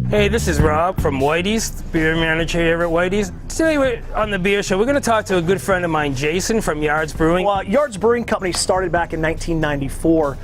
Hey, this is Rob from Whitey's, beer manager here at Whitey's. Today we're on the beer show. We're going to talk to a good friend of mine, Jason from Yards Brewing. Well, Yards Brewing Company started back in 1994,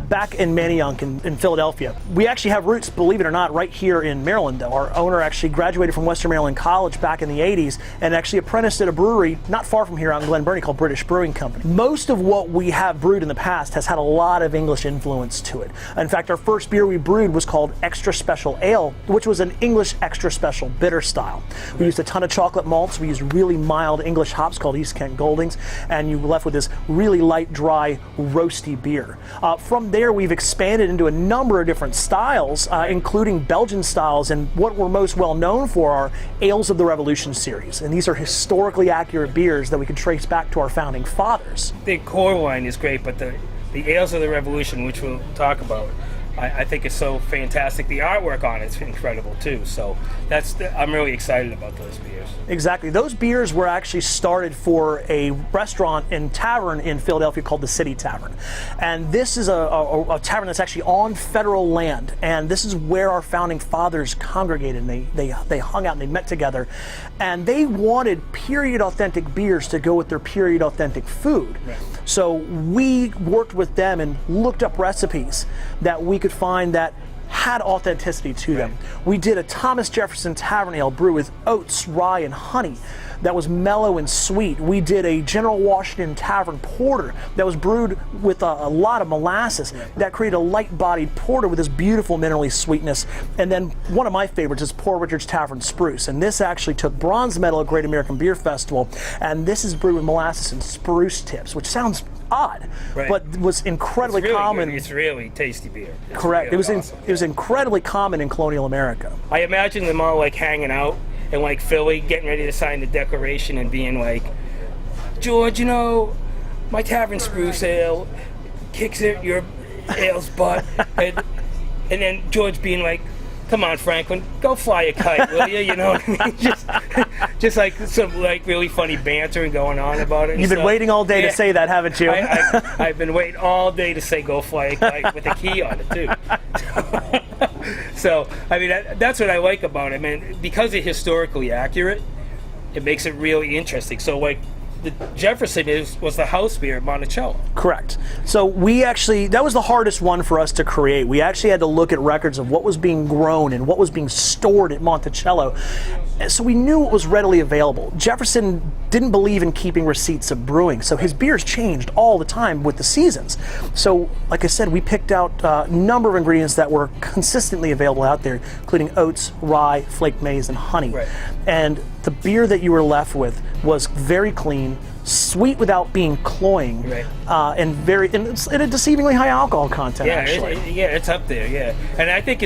back in Manayunk in Philadelphia. We actually have roots, believe it or not, right here in Maryland, though. Our owner actually graduated from Western Maryland College back in the 80s and actually apprenticed at a brewery not far from here out in Glen Burnie called British Brewing Company. Most of what we have brewed in the past has had a lot of English influence to it. In fact, our first beer we brewed was called Extra Special Ale, which was an English extra special bitter style. We used a ton of chocolate malts. We used really mild English hops called East Kent Goldings, and you were left with this really light, dry, roasty beer. From there, we've expanded into a number of different styles, including Belgian styles, and what we're most well known for are Ales of the Revolution series. And these are historically accurate beers that we can trace back to our founding fathers. The core wine is great, but the Ales of the Revolution, which we'll talk about, I think it's so fantastic. The artwork on it's incredible too. So I'm really excited about those beers. Exactly. Those beers were actually started for a restaurant and tavern in Philadelphia called the City Tavern. And this is a tavern that's actually on federal land. And this is where our founding fathers congregated. And they hung out and they met together. And they wanted period authentic beers to go with their period authentic food. Right. So we worked with them and looked up recipes that we could find that had authenticity to them. We did a Thomas Jefferson Tavern Ale brew with oats, rye, and honey that was mellow and sweet. We did a General Washington Tavern Porter that was brewed with a lot of molasses that created a light-bodied porter with this beautiful minerally sweetness. And then one of my favorites is Poor Richard's Tavern Spruce, and this actually took bronze medal at Great American Beer Festival, and this is brewed with molasses and spruce tips, which sounds odd, but was incredibly common. Good. It's really tasty beer. It's correct. Really It was incredibly common in colonial America. I imagine them all like hanging out in like Philly, getting ready to sign the Declaration and being like, George, you know, my Tavern Spruce Ale kicks your ale's butt, and then George being like, come on, Franklin, go fly a kite, will you? You know what I mean? Just like some like really funny banter and going on about it. You've been waiting all day to say that, haven't you? I've been waiting all day to say go fly a kite with a key on it too. So I mean that's what I like about it, man. Because it's historically accurate, it makes it really interesting. So like the Jefferson was the house beer at Monticello. Correct. So that was the hardest one for us to create. We actually had to look at records of what was being grown and what was being stored at Monticello. So we knew it was readily available. Jefferson didn't believe in keeping receipts of brewing, so his beers changed all the time with the seasons. So, like I said, we picked out a number of ingredients that were consistently available out there, including oats, rye, flaked maize, and honey. Right. And the beer that you were left with was very clean, sweet without being cloying, and it's a deceivingly high alcohol content. Yeah, actually. It's up there. Yeah, and I think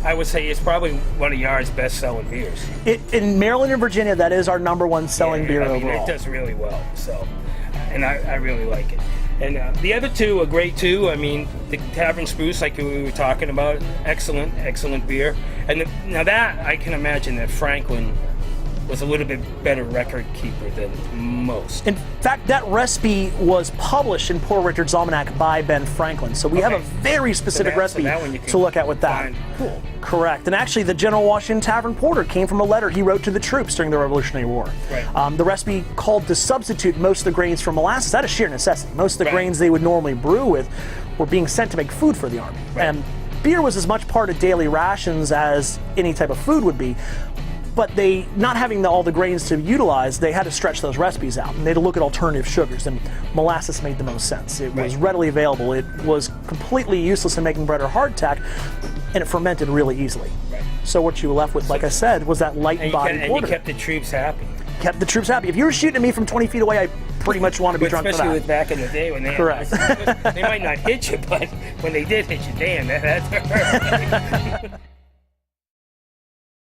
I would say it's probably one of Yard's best-selling beers. In Maryland and Virginia, that is our #1 selling beer overall. It does really well. So, and I really like it. And the other two are great too. I mean, the Tavern Spruce, like we were talking about, excellent beer. And now that I can imagine that Franklin was a little bit better record keeper than most. In fact, that recipe was published in Poor Richard's Almanac by Ben Franklin. So we have a very specific recipe to look at with that. Cool. Correct. And actually, the General Washington Tavern Porter came from a letter he wrote to the troops during the Revolutionary War. Right. The recipe called to substitute most of the grains for molasses out of sheer necessity. Most of the grains they would normally brew with were being sent to make food for the army. Right. And beer was as much part of daily rations as any type of food would be. But they, not having all the grains to utilize, they had to stretch those recipes out. And they had to look at alternative sugars, and molasses made the most sense. It was readily available. It was completely useless in making bread or hardtack, and it fermented really easily. Right. So what you were left with, like I said, was that light-bodied porter. And you kept the troops happy. Kept the troops happy. If you were shooting at me from 20 feet away, I pretty much want to be drunk for that. Especially with back in the day when they they might not hit you, but when they did hit you, damn, that hurt.